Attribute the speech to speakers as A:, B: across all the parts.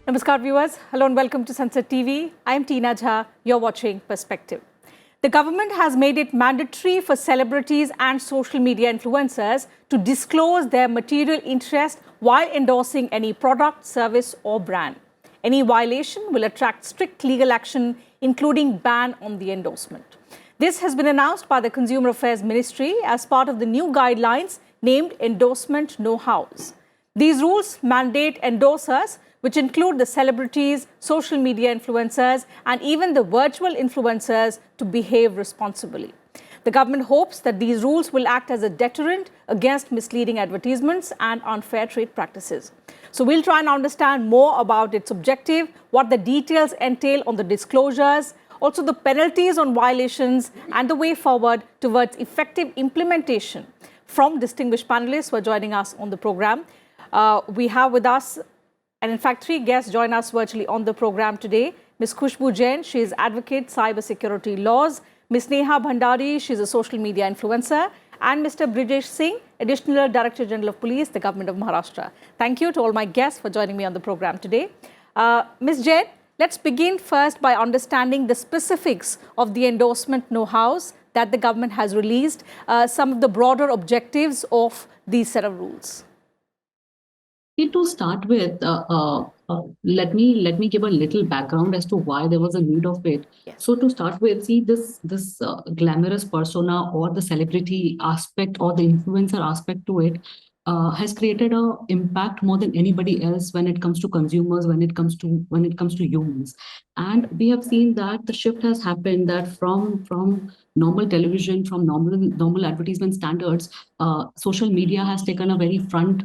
A: Namaskar viewers, hello and welcome to Sansad TV. I am Teena Jha, you're watching Perspective. The government has made it mandatory for celebrities and social media influencers to disclose their material interest while endorsing any product, service or brand. Any violation will attract strict legal action, including ban on the endorsement. This has been announced by the Consumer Affairs Ministry as part of the new guidelines named Endorsement Know-Hows. These rules mandate endorsers, which include the celebrities, social media influencers, and even the virtual influencers, to behave responsibly. The government hopes that these rules will act as a deterrent against misleading advertisements and unfair trade practices. So we'll try and understand more about its objective, what the details entail on the disclosures, also the penalties on violations, and the way forward towards effective implementation. From distinguished panelists who are joining us on the program, we have with us, and in fact, 3 guests join us virtually on the program today. Ms. Khushbu Jain, she is advocate cybersecurity laws. Ms. Neha Bhandari, she is a social media influencer. And Mr. Brijesh Singh, Additional Director General of Police, the Government of Maharashtra. Thank you to all my guests for joining me on the program today. Ms. Jain, let's begin first by understanding the specifics of the endorsement know-hows that the government has released, some of the broader objectives of these set of rules.
B: To start with, let me give a little background as to why there was a need of it.
A: Yes.
B: So to start with, see this glamorous persona or the celebrity aspect or the influencer aspect to it has created an impact more than anybody else when it comes to consumers, when it comes to humans. And we have seen that the shift has happened, that from normal television, from normal advertisement standards, social media has taken a very front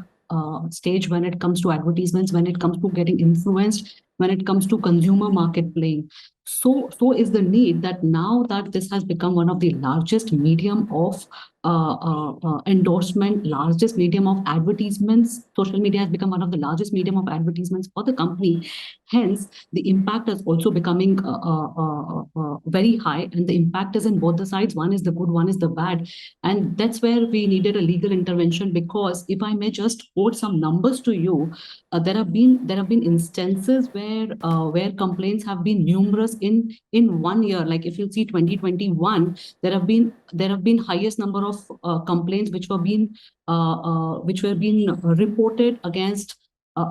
B: stage when it comes to advertisements, when it comes to getting influenced, when it comes to consumer market playing. So is the need that now that this has become one of the largest medium of endorsement, largest medium of advertisements, social media has become one of the largest medium of advertisements for the company. Hence, the impact is also becoming very high, and the impact is in both the sides. One is the good, one is the bad. And that's where we needed a legal intervention, because if I may just quote some numbers to you, there have been instances where complaints have been numerous in 1 year. Like if you see 2021, there have been highest number of complaints which were being reported against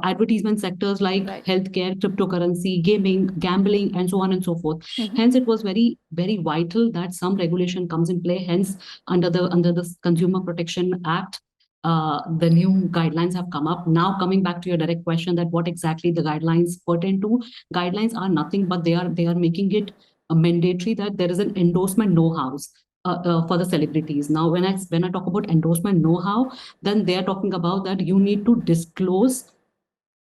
B: advertisement sectors like healthcare, cryptocurrency, gaming, gambling, and so on and so forth. Hence, it was very, very vital that some regulation comes in play. Hence, under the Consumer Protection Act, the new guidelines have come up. Now, coming back to your direct question, that what exactly the guidelines pertain to, guidelines are nothing but they are making it mandatory that there is an endorsement know-hows for the celebrities. Now, when I talk about endorsement know-how, then they are talking about that you need to disclose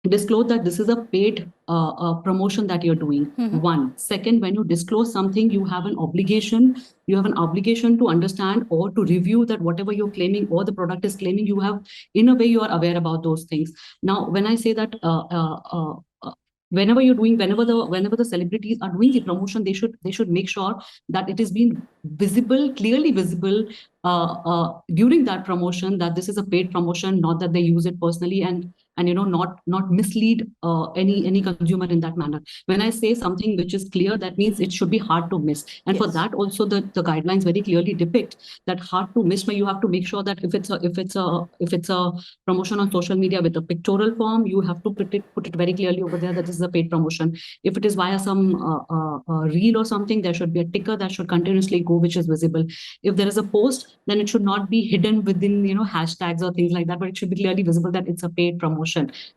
B: that this is a paid promotion that you're doing. One. Second, when you disclose something, you have an obligation to understand or to review that whatever you're claiming or the product is claiming, you have, in a way, you are aware about those things. Now, when I say that whenever the celebrities are doing the promotion, they should make sure that it is being clearly visible during that promotion, that this is a paid promotion, not that they use it personally, and not mislead any consumer in that manner. When I say something which is clear, that means it should be hard to miss. And for that also the guidelines very clearly depict that hard to miss, where you have to make sure that if it's a promotion on social media with a pictorial form, you have to put it very clearly over there that this is a paid promotion. If it is via some reel or something, there should be a ticker that should continuously go, which is visible. If there is a post, then it should not be hidden within hashtags or things like that, but it should be clearly visible that it's a paid promotion.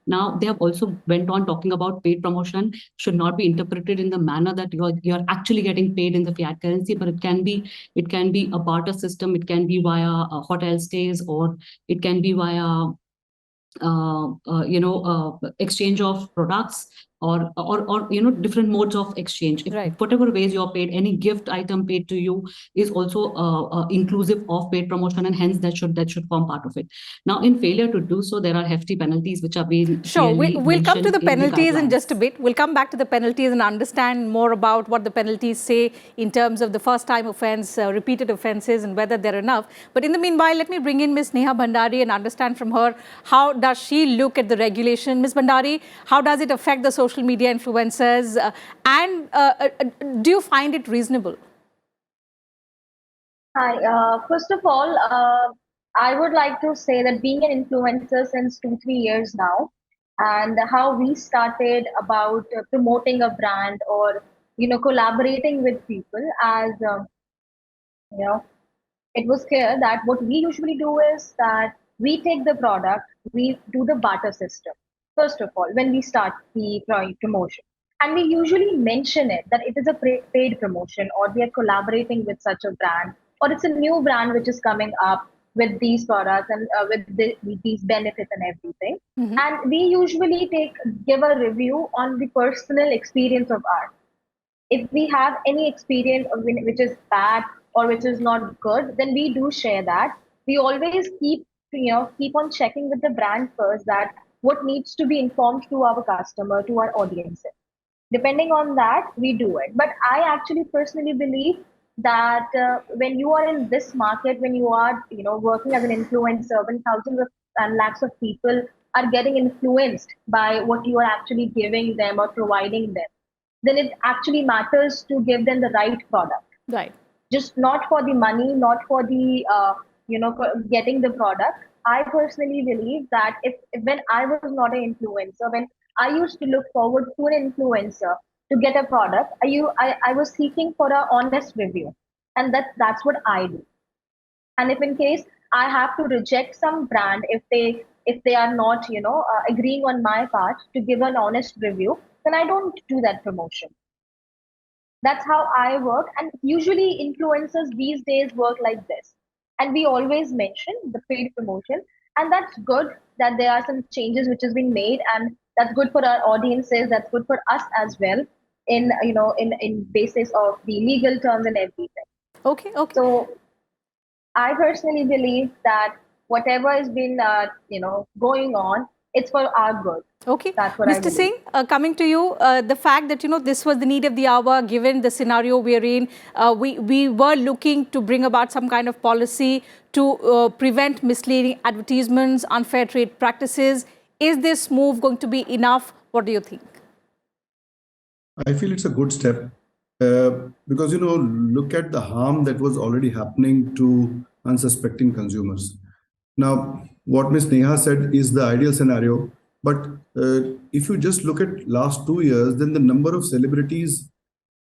B: Now, they have also went on talking about paid promotion should not be interpreted in the manner that you're actually getting paid in the fiat currency, but it can be a barter system, it can be via hotel stays, or it can be via exchange of products, or different modes of exchange. Whatever ways you're paid, any gift item paid to you is also inclusive of paid promotion, and hence that should form part of it. Now, in failure to do so, there are hefty penalties which are being
A: sure. We'll come to the penalties in just a bit. We'll come back to the penalties and understand more about what the penalties say in terms of the first-time offence, repeated offences, and whether they're enough. But in the meanwhile, let me bring in Ms. Neha Bhandari and understand from her, how does she look at the regulation? Ms. Bhandari, how does it affect the social social media influencers, and do you find it reasonable?
C: Hi. First of all, I would like to say that being an influencer since 2, 3 years now, and how we started about promoting a brand or collaborating with people as you know it was clear that what we usually do is that we take the product, we do the barter system, first of all, when we start the promotion. And we usually mention it that it is a paid promotion, or we are collaborating with such a brand, or it's a new brand which is coming up with these products and with these benefits and everything.
A: Mm-hmm.
C: And we usually give a review on the personal experience of ours. If we have any experience which is bad or which is not good, then we do share that. We always keep on checking with the brand first that what needs to be informed to our customer, to our audiences. Depending on that, we do it. But I actually personally believe that when you are in this market, when you are working as an influencer, when thousands of and lakhs of people are getting influenced by what you are actually giving them or providing them, then it actually matters to give them the right product.
A: Right.
C: Just not for the money, not for the for getting the product. I personally believe that if when I was not an influencer, when I used to look forward to an influencer to get a product, I was seeking for an honest review, and that's what I do. And if in case I have to reject some brand if they are not agreeing on my part to give an honest review, then I don't do that promotion. That's how I work. And usually influencers these days work like this. And we always mention the paid promotion. And that's good that there are some changes which has been made, and that's good for our audiences, that's good for us as well in in basis of the legal terms and everything.
A: Okay.
C: So I personally believe that whatever has been going on, it's for our good.
A: Okay.
C: That's what I
A: Mr.
C: believe.
A: Singh, coming to you, the fact that, this was the need of the hour, given the scenario we're in, we were looking to bring about some kind of policy to prevent misleading advertisements, unfair trade practices. Is this move going to be enough? What do you think?
D: I feel it's a good step because, look at the harm that was already happening to unsuspecting consumers. Now, what Ms. Neha said is the ideal scenario. But if you just look at last 2 years, then the number of celebrities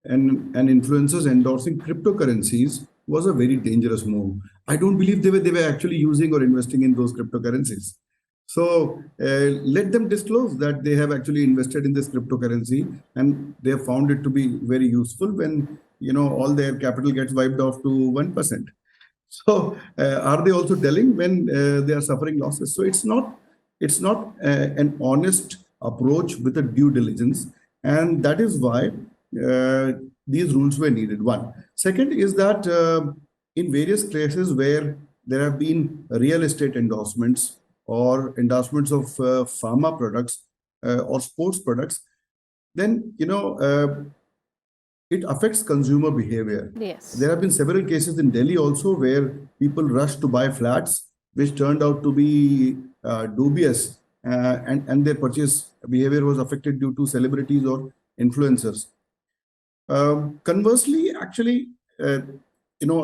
D: and influencers endorsing cryptocurrencies was a very dangerous move. I don't believe they were actually using or investing in those cryptocurrencies. So let them disclose that they have actually invested in this cryptocurrency and they have found it to be very useful when all their capital gets wiped off to 1%. So are they also telling when they are suffering losses? So it's not an honest approach with a due diligence, and that is why these rules were needed. One. Second is that in various cases where there have been real estate endorsements or endorsements of pharma products or sports products, then it affects consumer behavior.
A: Yes.
D: There have been several cases in Delhi also where people rushed to buy flats, which turned out to be dubious, and their purchase behavior was affected due to celebrities or influencers. Conversely, actually, a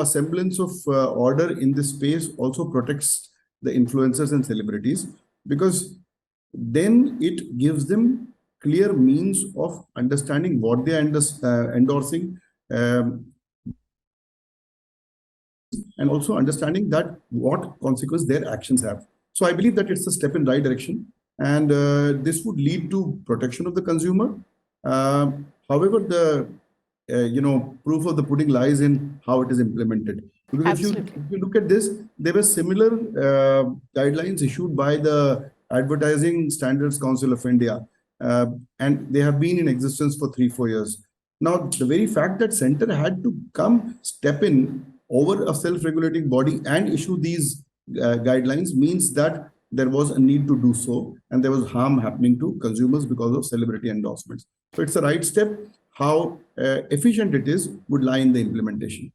D: semblance of order in this space also protects the influencers and celebrities, because then it gives them clear means of understanding what they are endorsing, and also understanding that what consequence their actions have. So I believe that it's a step in the right direction, and this would lead to protection of the consumer. However, the proof of the pudding lies in how it is implemented. Because if you look at this, there were similar guidelines issued by the Advertising Standards Council of India, and they have been in existence for 3-4 years. Now, the very fact that Center had to step in over a self-regulating body and issue these guidelines means that there was a need to do so, and there was harm happening to consumers because of celebrity endorsements. So it's the right step. How efficient it is would lie in the implementation.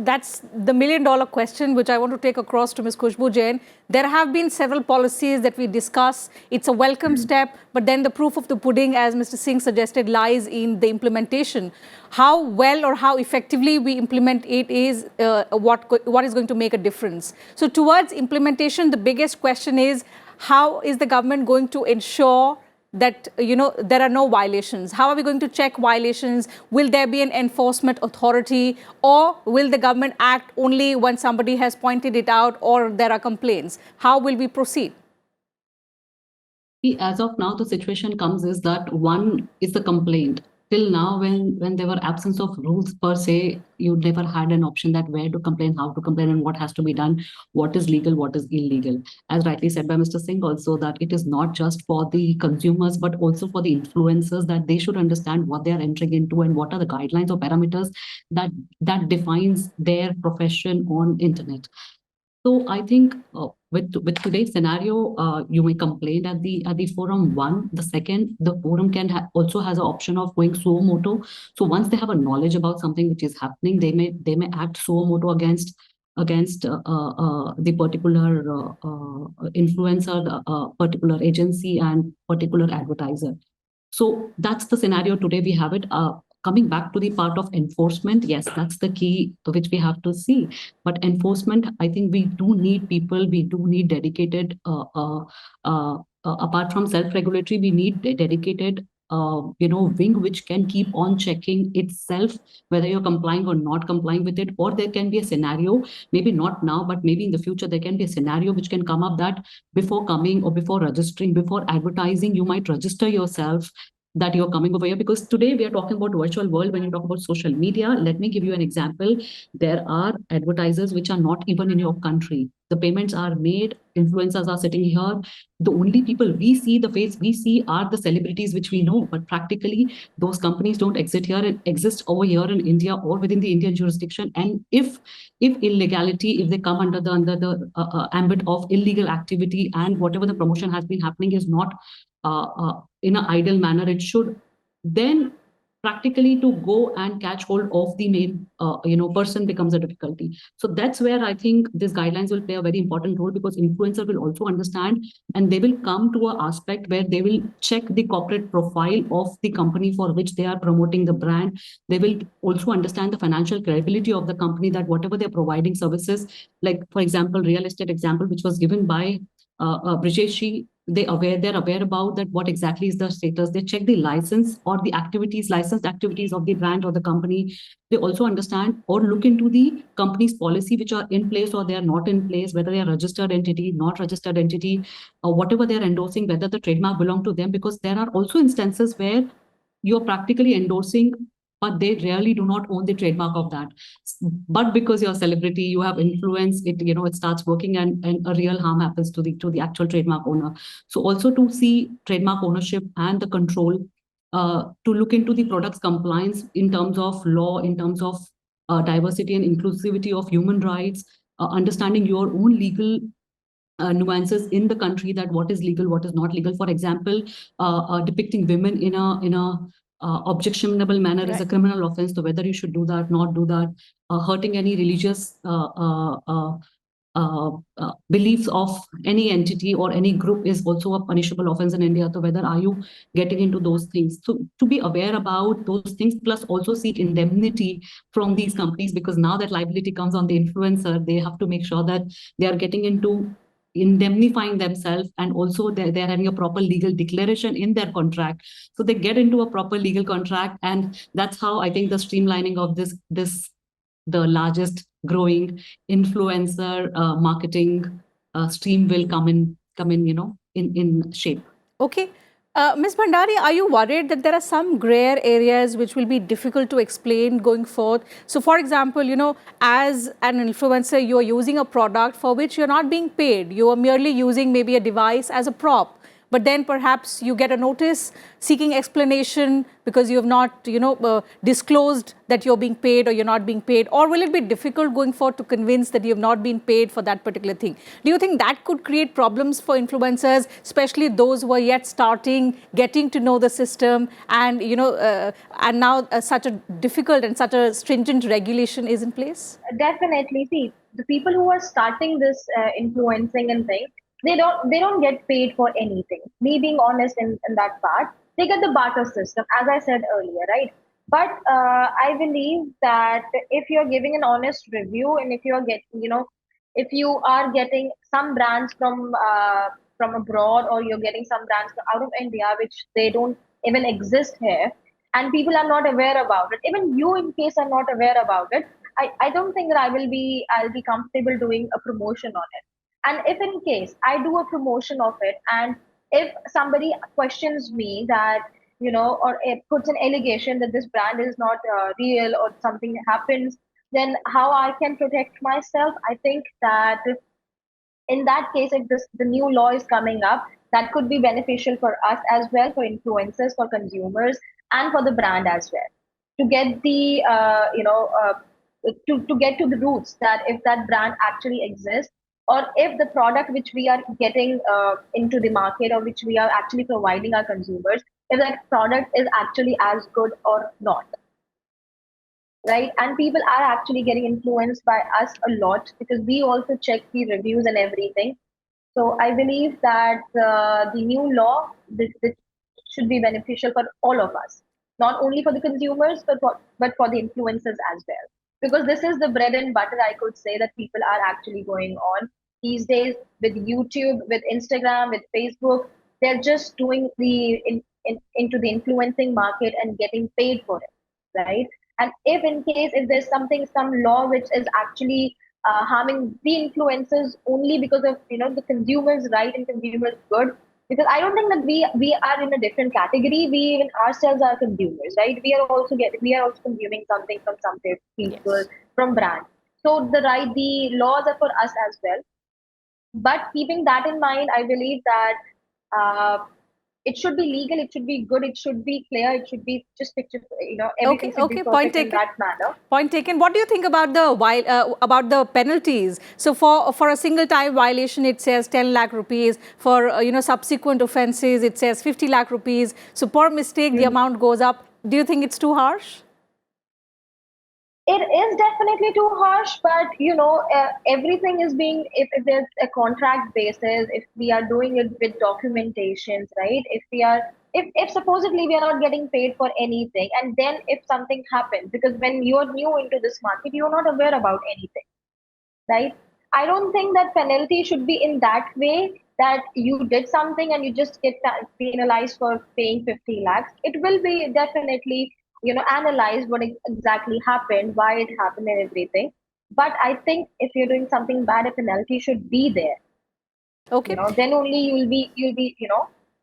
A: that's the million-dollar question, which I want to take across to Ms. Khushbu Jain. There have been several policies that we discuss. It's a welcome step, but then the proof of the pudding, as Mr. Singh suggested, lies in the implementation. How well or how effectively we implement it is what is going to make a difference. So towards implementation, the biggest question is, how is the government going to ensure that there are no violations? How are we going to check violations? Will there be an enforcement authority, or will the government act only when somebody has pointed it out or there are complaints? How will we proceed?
B: As of now, the situation comes is that one is the complaint. Till now, when there were absence of rules per se, you never had an option that where to complain, how to complain, and what has to be done, what is legal, what is illegal. As rightly said by Mr. Singh also, that it is not just for the consumers, but also for the influencers, that they should understand what they are entering into and what are the guidelines or parameters that defines their profession on internet. So I think with today's scenario, you may complain at the forum one. The second, the forum can also has an option of going suo moto. So once they have a knowledge about something which is happening, they may act suo moto against the particular influencer, the particular agency, and particular advertiser. So that's the scenario today. We have it. Coming back to the part of enforcement, yes, that's the key which we have to see. But enforcement, I think we do need people, we do need dedicated, apart from self-regulatory, we need a dedicated wing which can keep on checking itself, whether you're complying or not complying with it. Or there can be a scenario, maybe not now, but maybe in the future, there can be a scenario which can come up that before coming or before registering, before advertising, you might register yourself that you're coming over here. Because today we are talking about virtual world. When you talk about social media, let me give you an example. There are advertisers which are not even in your country. The payments are made, influencers are sitting here. The only people we see, the face we see, are the celebrities which we know. But practically, those companies don't exist over here in India or within the Indian jurisdiction. And if illegality, if they come under the ambit of illegal activity, and whatever the promotion has been happening is not in an ideal manner, it should, then practically to go and catch hold of the main person becomes a difficulty. So that's where I think these guidelines will play a very important role, because influencer will also understand, and they will come to an aspect where they will check the corporate profile of the company for which they are promoting the brand. They will also understand the financial credibility of the company, that whatever they're providing services, like for example, real estate example, which was given by Brijesh, they're aware about that what exactly is the status. They check the license or the licensed activities of the brand or the company. They also understand or look into the company's policy which are in place or they are not in place, whether they are registered entity, not registered entity, or whatever they are endorsing, whether the trademark belong to them. Because there are also instances where you're practically endorsing, but they really do not own the trademark of that. But because you're a celebrity, you have influence, it starts working, and a real harm happens to the actual trademark owner. So also to see trademark ownership and the control, to look into the product's compliance in terms of law, in terms of diversity and inclusivity of human rights, understanding your own legal nuances in the country, that what is legal, what is not legal. For example, depicting women in a objectionable manner is a criminal offense. So whether you should do that, not do that, hurting any religious beliefs of any entity or any group is also a punishable offense in India. So whether are you getting into those things? So to be aware about those things, plus also seek indemnity from these companies, because now that liability comes on the influencer, they have to make sure that they are getting into indemnifying themselves, and also they're having a proper legal declaration in their contract. So they get into a proper legal contract, and that's how I think the streamlining of the largest growing influencer marketing stream will come in in shape.
A: Okay. Ms. Bhandari, are you worried that there are some gray areas which will be difficult to explain going forth? So, for example, as an influencer, you are using a product for which you're not being paid. You are merely using maybe a device as a prop. but then perhaps you get a notice seeking explanation because you have not, disclosed that you're being paid or you're not being paid? Or will it be difficult going forward to convince that you have not been paid for that particular thing? Do you think that could create problems for influencers, especially those who are yet starting, getting to know the system, and and now such a difficult and such a stringent regulation is in place?
C: Definitely. See, the people who are starting this influencing and things, they don't get paid for anything. Me being honest in that part, they get the barter system, as I said earlier, right? But I believe that if you're giving an honest review, and if you're getting, if you are getting some brands from abroad, or you're getting some brands out of India, which they don't even exist here, and people are not aware about it, even you in case are not aware about it, I don't think that I'll be comfortable doing a promotion on it. And if in case I do a promotion of it, and if somebody questions me that, or it puts an allegation that this brand is not real, or something happens, then how I can protect myself? I think that in that case, if the new law is coming up, that could be beneficial for us as well, for influencers, for consumers, and for the brand as well, to get the to get to the roots, that if that brand actually exists, or if the product which we are getting into the market, or which we are actually providing our consumers, if that product is actually as good or not, right? And people are actually getting influenced by us a lot, because we also check the reviews and everything. So I believe that the new law, this should be beneficial for all of us, not only for the consumers, but for the influencers as well. Because this is the bread and butter, I could say, that people are actually going on these days with YouTube, with Instagram, with Facebook. They're just doing into the influencing market and getting paid for it, right? And if in case, if there's some law which is actually harming the influencers only because of the consumers' right and consumers' good, because I don't think that we are in a different category. We even ourselves are consumers, right? We are also consuming something from some people,
A: Yes.
C: from brands. So the laws are for us as well. But keeping that in mind, I believe that uh, it should be legal, it should be good, it should be clear, it should be just picture, everything
A: Okay,
C: should be
A: okay, point
C: perfect in
A: taken.
C: that manner.
A: Point taken. What do you think about the penalties? So for a single time violation, it says 10 lakh rupees. For subsequent offences, it says 50 lakh rupees. So per mistake, the amount goes up. Do you think it's too harsh?
C: It is definitely too harsh, but everything is being, if there's a contract basis, if we are doing it with documentations, right? If supposedly we are not getting paid for anything, and then if something happens, because when you're new into this market, you're not aware about anything, right? I don't think that penalty should be in that way, that you did something and you just get penalized for paying 50 lakhs. It will be definitely, analyzed what exactly happened, why it happened, and everything. But I think if you're doing something bad, a penalty should be there.
A: Okay.
C: Then only you'll be,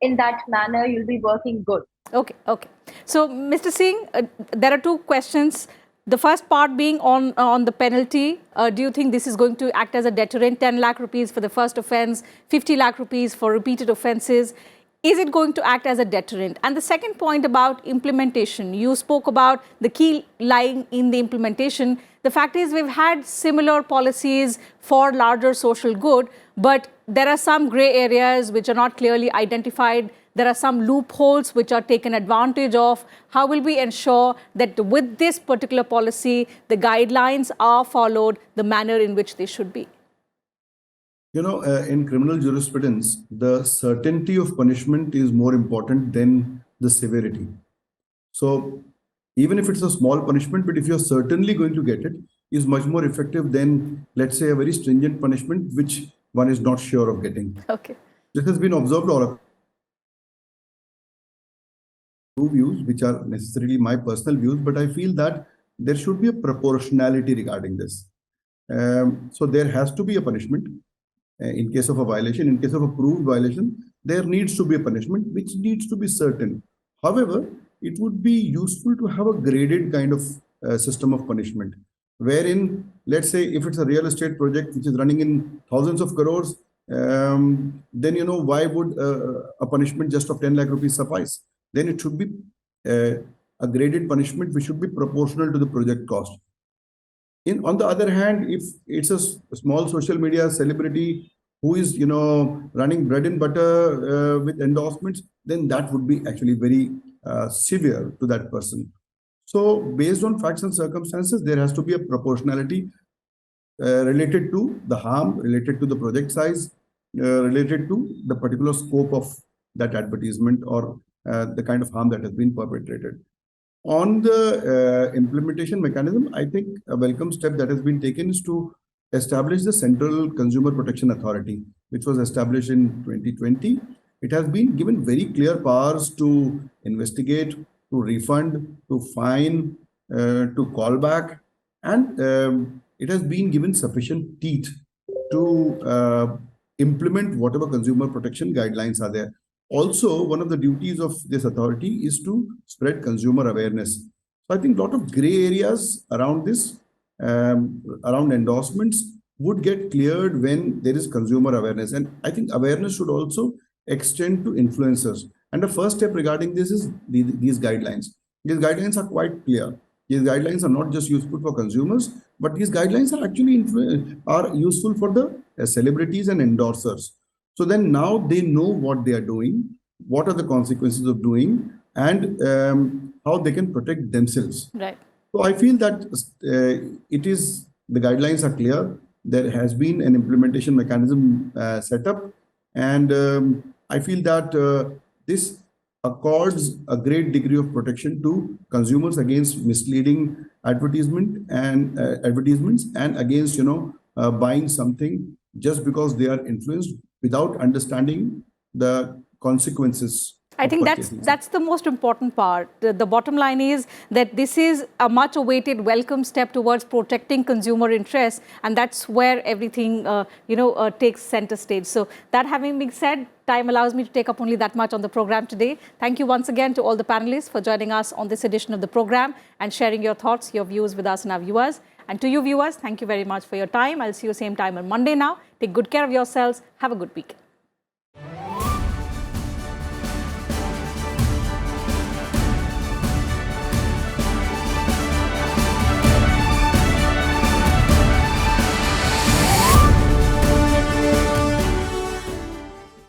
C: in that manner, you'll be working good.
A: Okay, okay. So, Mr. Singh, there are two questions. The first part being on the penalty. Do you think this is going to act as a deterrent? 10 lakh rupees for the first offence, 50 lakh rupees for repeated offences. Is it going to act as a deterrent? And the second point about implementation. You spoke about the key lying in the implementation. The fact is, we've had similar policies for larger social good, but there are some grey areas which are not clearly identified. There are some loopholes which are taken advantage of. How will we ensure that with this particular policy, the guidelines are followed the manner in which they should be?
D: In criminal jurisprudence, the certainty of punishment is more important than the severity. So even if it's a small punishment, but if you're certainly going to get it, is much more effective than, let's say, a very stringent punishment, which one is not sure of getting.
A: Okay.
D: This has been observed all across. Views, which are necessarily my personal views, but I feel that there should be a proportionality regarding this. So there has to be a punishment in case of a violation. In case of a proved violation, there needs to be a punishment which needs to be certain. However, it would be useful to have a graded kind of system of punishment, wherein, let's say, if it's a real estate project which is running in thousands of crores, then why would a punishment just of 10 lakh rupees suffice? Then it should be a graded punishment which should be proportional to the project cost. On the other hand, if it's a small social media celebrity who is running bread and butter with endorsements, then that would be actually very severe to that person. So based on facts and circumstances, there has to be a proportionality related to the harm, related to the project size, related to the particular scope of that advertisement or the kind of harm that has been perpetrated. On the implementation mechanism, I think a welcome step that has been taken is to establish the Central Consumer Protection Authority, which was established in 2020. It has been given very clear powers to investigate, to refund, to fine, to call back, and it has been given sufficient teeth to implement whatever consumer protection guidelines are there. Also, one of the duties of this authority is to spread consumer awareness. So I think a lot of gray areas around this, around endorsements, would get cleared when there is consumer awareness. And I think awareness should also extend to influencers. And the first step regarding this is these guidelines. These guidelines are quite clear. These guidelines are not just useful for consumers, but these guidelines are actually useful for the celebrities and endorsers. So then now they know what they are doing, what are the consequences of doing, and how they can protect themselves.
A: Right.
D: So I feel that the guidelines are clear. There has been an implementation mechanism set up, and I feel that this accords a great degree of protection to consumers against misleading advertisements and against buying something just because they are influenced without understanding the consequences.
A: I think that's the most important part. The bottom line is that this is a much awaited welcome step towards protecting consumer interests, and that's where everything takes center stage. So that having been said, time allows me to take up only that much on the program today. Thank you once again to all the panelists for joining us on this edition of the program and sharing your thoughts, your views with us and our viewers. And to you viewers, thank you very much for your time. I'll see you same time on Monday now. Take good care of yourselves. Have a good weekend.